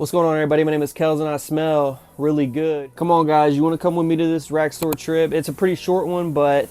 What's going on, everybody? My name is Kells and I smell really good. Come on, guys, you want to come with me to this rack store trip? It's a pretty short one, but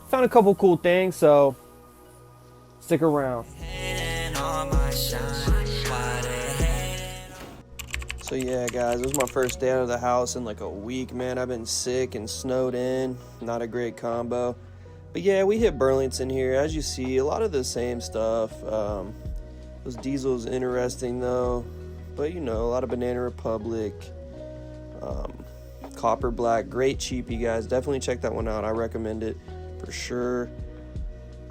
found a couple cool things, so stick around. So yeah, guys, it was my first day out of the house in like a week, man. I've been sick and snowed in. Not a great combo. But yeah, we hit Burlington here. As you see, a lot of the same stuff. Those diesels interesting though. But you know, a lot of Banana Republic, Copper Black, great cheapie, guys. Definitely check that one out. I recommend it for sure.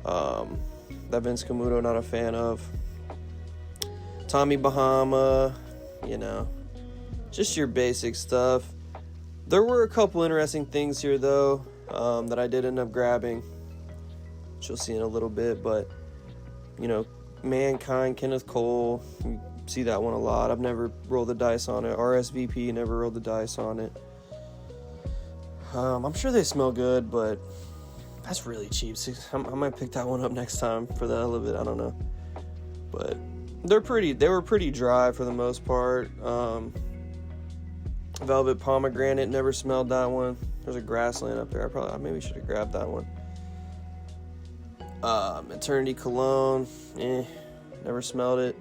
That Vince Camuto, not a fan of. Tommy Bahama, you know, just your basic stuff. There were a couple interesting things here though, that I did end up grabbing, which you'll see in a little bit. But you know, Mankind, Kenneth Cole, you see that one a lot. I've never rolled the dice on it. RSVP, never rolled the dice on it. I'm sure they smell good, but that's really cheap. I might pick that one up next time for the hell of it. I don't know, but they were pretty dry for the most part. Velvet Pomegranate, never smelled that one. There's a Grassland up there. I maybe should have grabbed that one. Eternity Cologne, never smelled it.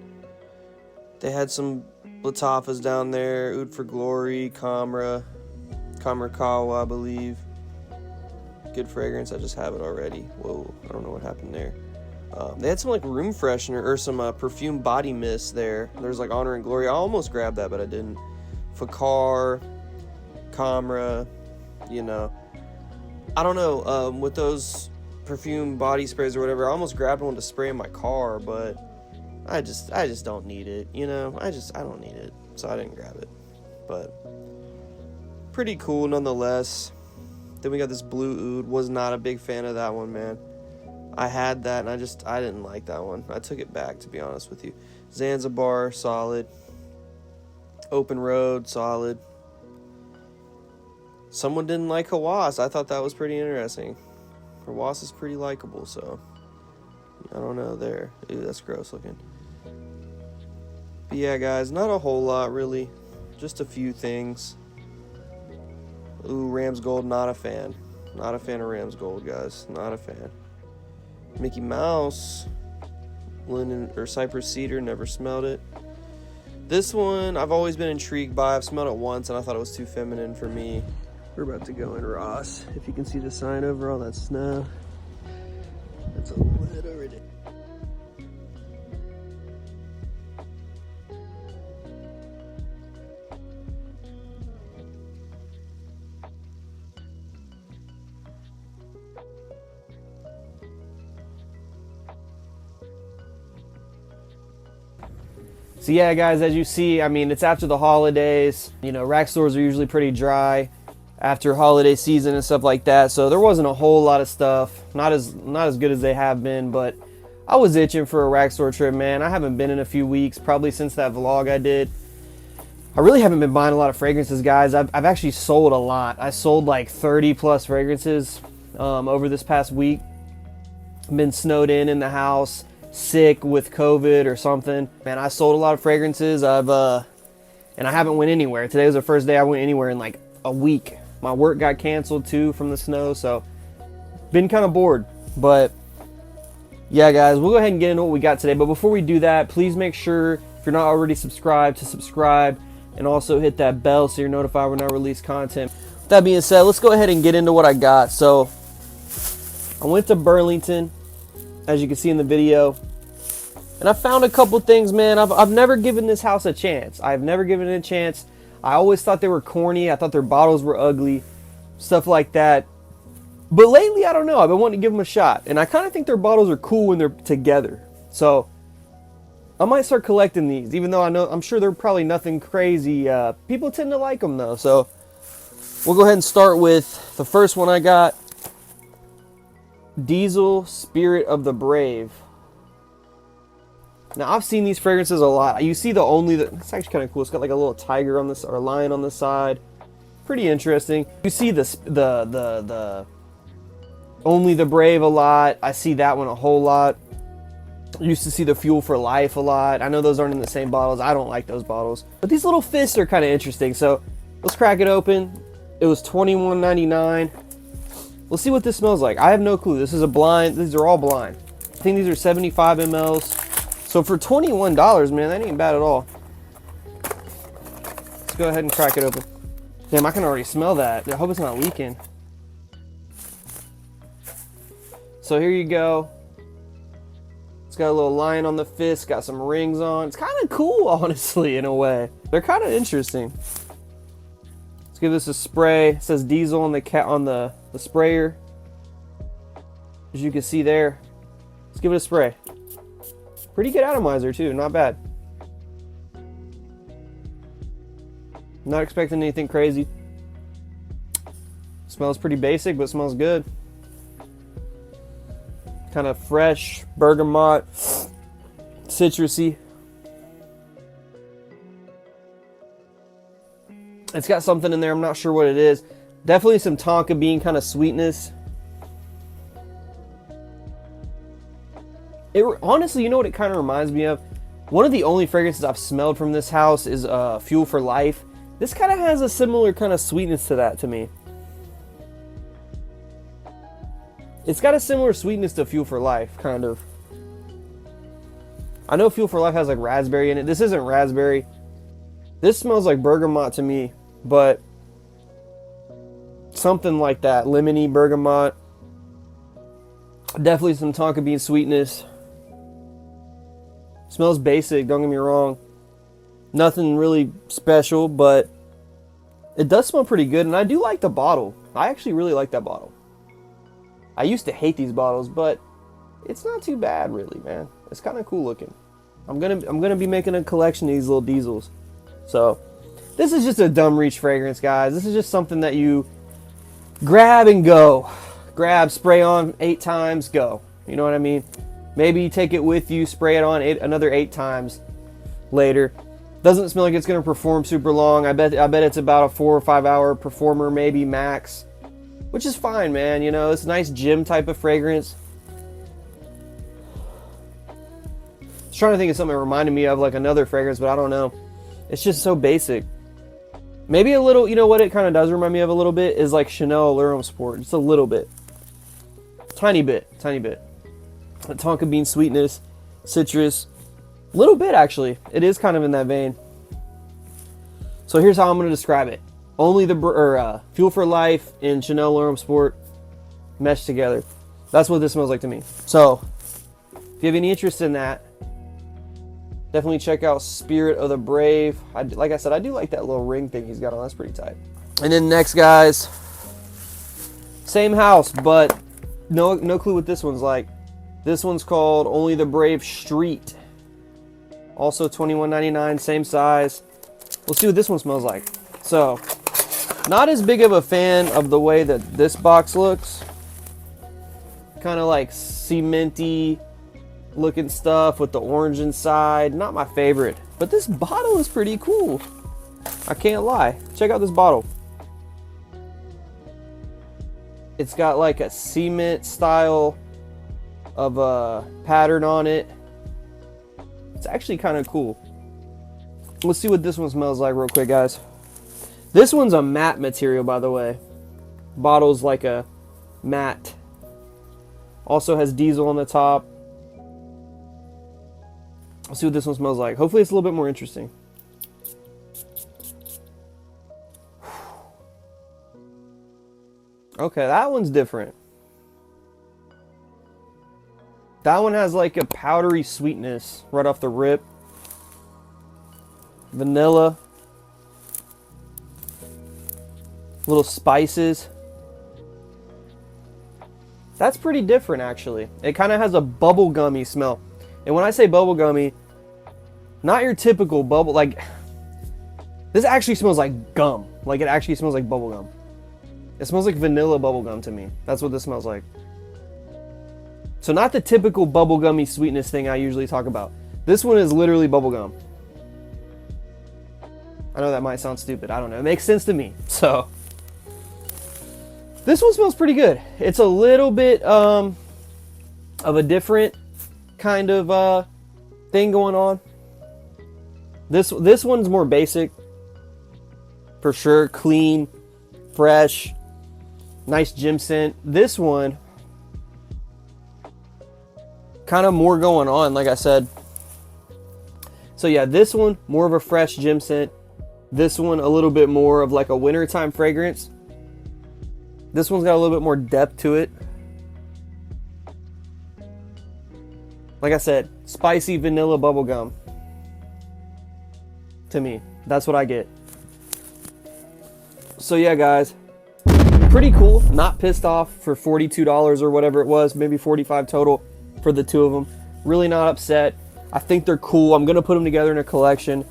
They had some Latafas down there. Oud for Glory, Kamra Kawa, I believe. Good fragrance. I just have it already. Whoa, I don't know what happened there. They had some like room freshener or some perfume body mist there. There's like Honor and Glory. I almost grabbed that, but I didn't. Fakar, Kamra, you know. I don't know. With those perfume body sprays or whatever, I almost grabbed one to spray in my car, but I just don't need it, you know. I don't need it, so I didn't grab it. But pretty cool nonetheless. Then we got this Blue Oud. Was not a big fan of that one, man. I had that and I didn't like that one. I took it back, to be honest with you. Zanzibar, solid. Open Road, solid. Someone didn't like Hawass. I thought that was pretty interesting. Hawass is pretty likable, so I don't know there. Ew, that's gross looking. But yeah, guys, not a whole lot really. Just a few things. Ooh, Rams Gold, not a fan. Not a fan of Rams Gold, guys. Not a fan. Mickey Mouse, Linden or Cypress Cedar, never smelled it. This one I've always been intrigued by. I've smelled it once and I thought it was too feminine for me. We're about to go in Ross. If you can see the sign over all that snow, that's a little ridiculous. So yeah, guys, as you see, I mean, it's after the holidays. You know, rack stores are usually pretty dry after holiday season and stuff like that. So there wasn't a whole lot of stuff. Not as good as they have been, but I was itching for a rack store trip, man. I haven't been in a few weeks, probably since that vlog I did. I really haven't been buying a lot of fragrances, guys. I've actually sold a lot. I sold like 30 plus fragrances over this past week. Been snowed in the house, sick with COVID or something. Man, I sold a lot of fragrances. And I haven't went anywhere. Today was the first day I went anywhere in like a week. My work got canceled too from the snow, so been kind of bored. But yeah, guys, we'll go ahead and get into what we got today. But before we do that, please make sure, if you're not already subscribed, to subscribe and also hit that bell so you're notified when I release content. With that being said, let's go ahead and get into what I got. So I went to Burlington, as you can see in the video, and I found a couple things, man. I've never given this house a chance. I've never given it a chance. I always thought they were corny. I thought their bottles were ugly, stuff like that. But lately, I don't know. I've been wanting to give them a shot, and I kind of think their bottles are cool when they're together. So I might start collecting these, even though I'm sure they're probably nothing crazy. People tend to like them though. So we'll go ahead and start with the first one I got. Diesel Spirit of the Brave. Now, I've seen these fragrances a lot. You see it's actually kind of cool. It's got like a little tiger on this, or lion on the side. Pretty interesting. You see the Only the Brave a lot. I see that one a whole lot. Used to see the Fuel for Life a lot. I know those aren't in the same bottles. I don't like those bottles. But these little fists are kind of interesting. So let's crack it open. It was $21.99. Let's see what this smells like. I have no clue. This is a blind. These are all blind. I think these are 75 mLs. So for $21, man, that ain't bad at all. Let's go ahead and crack it open. Damn, I can already smell that. I hope it's not leaking. So here you go. It's got a little lion on the fist, got some rings on. It's kind of cool, honestly, in a way. They're kind of interesting. Let's give this a spray. It says diesel on the sprayer. As you can see there. Let's give it a spray. Pretty good atomizer too, not bad. Not expecting anything crazy. Smells pretty basic, but smells good. Kind of fresh, bergamot, citrusy. It's got something in there, I'm not sure what it is. Definitely some tonka bean kind of sweetness. Honestly, you know what it kind of reminds me of? One of the only fragrances I've smelled from this house is Fuel for Life. This kind of has a similar kind of sweetness to that to me. It's got a similar sweetness to Fuel for Life, kind of. I know Fuel for Life has like raspberry in it. This isn't raspberry. This smells like bergamot to me, but something like that. Lemony bergamot. Definitely some tonka bean sweetness. Smells basic, don't get me wrong. Nothing really special, but it does smell pretty good, and I do like the bottle. I actually really like that bottle. I used to hate these bottles, but it's not too bad, really, man. It's kind of cool looking. I'm gonna be making a collection of these little diesels. So this is just a dumb reach fragrance, guys. This is just something that you grab and go. Grab, spray on 8 times, go. You know what I mean? Maybe you take it with you, spray it on another 8 times later. Doesn't smell like it's gonna perform super long. I bet it's about a 4 or 5 hour performer, maybe max. Which is fine, man. You know, it's a nice gym type of fragrance. I was trying to think of something that reminded me of like another fragrance, but I don't know. It's just so basic. Maybe a little, you know what it kind of does remind me of a little bit is like Chanel Allure Sport. Just a little bit. Tiny bit. A tonka bean sweetness, citrus. Little bit, actually. It is kind of in that vein. So here's how I'm going to describe it. Only the Fuel for Life and Chanel Allure Sport meshed together. That's what this smells like to me. So, if you have any interest in that, definitely check out Spirit of the Brave. Like I said, I do like that little ring thing he's got on. That's pretty tight. And then next, guys, same house, but no clue what this one's like. This one's called Only the Brave Street. Also $21.99, same size. We'll see what this one smells like. So, not as big of a fan of the way that this box looks. Kind of like cementy looking stuff with the orange inside. Not my favorite. But this bottle is pretty cool. I can't lie. Check out this bottle. It's got like a cement style of a pattern on it. It's actually kind of cool. Let's see what this one smells like real quick, guys. This one's a matte material, by the way. Bottle's like a matte. Also has diesel on the top. Let's see what this one smells like. Hopefully it's a little bit more interesting. Okay, that one's different. That one has like a powdery sweetness right off the rip. Vanilla. Little spices. That's pretty different, actually. It kind of has a bubblegummy smell. And when I say bubblegummy, not your typical bubble, like, this actually smells like gum. Like, it actually smells like bubblegum. It smells like vanilla bubblegum to me. That's what this smells like. So not the typical bubblegummy sweetness thing I usually talk about. This one is literally bubblegum. I know that might sound stupid. I don't know. It makes sense to me. So, this one smells pretty good. It's a little bit of a different kind of thing going on. This one's more basic, for sure. Clean, fresh, nice gym scent. This one, kind of more going on, like I said. So yeah, this one, more of a fresh gym scent. This one, a little bit more of like a wintertime fragrance. This one's got a little bit more depth to it. Like I said, spicy vanilla bubblegum. To me, that's what I get. So yeah, guys, pretty cool. Not pissed off for $42 or whatever it was, maybe $45 total for the two of them. Really not upset. I think they're cool. I'm gonna put them together in a collection.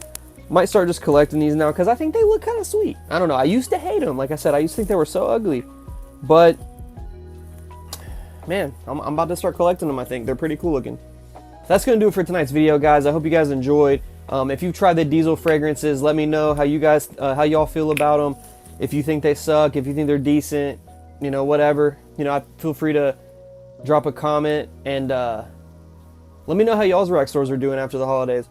Might start just collecting these now because I think they look kind of sweet. I don't know. I used to hate them. Like I said, I used to think they were so ugly, but man, I'm about to start collecting them. I think they're pretty cool looking. That's gonna do it for tonight's video, guys. I hope you guys enjoyed. If you've tried the diesel fragrances, let me know how y'all feel about them. If you think they suck, if you think they're decent, you know, whatever. You know, feel free to drop a comment and let me know how y'all's rec stores are doing after the holidays.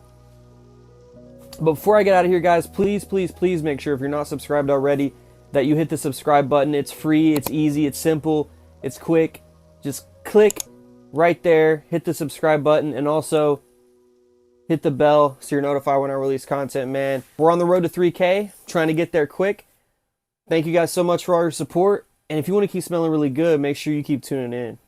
But before I get out of here, guys, please, please, please make sure if you're not subscribed already that you hit the subscribe button. It's free, it's easy, it's simple, it's quick. Just click right there, hit the subscribe button, and also hit the bell so you're notified when I release content, man. We're on the road to 3K, trying to get there quick. Thank you guys so much for all your support. And if you want to keep smelling really good, make sure you keep tuning in.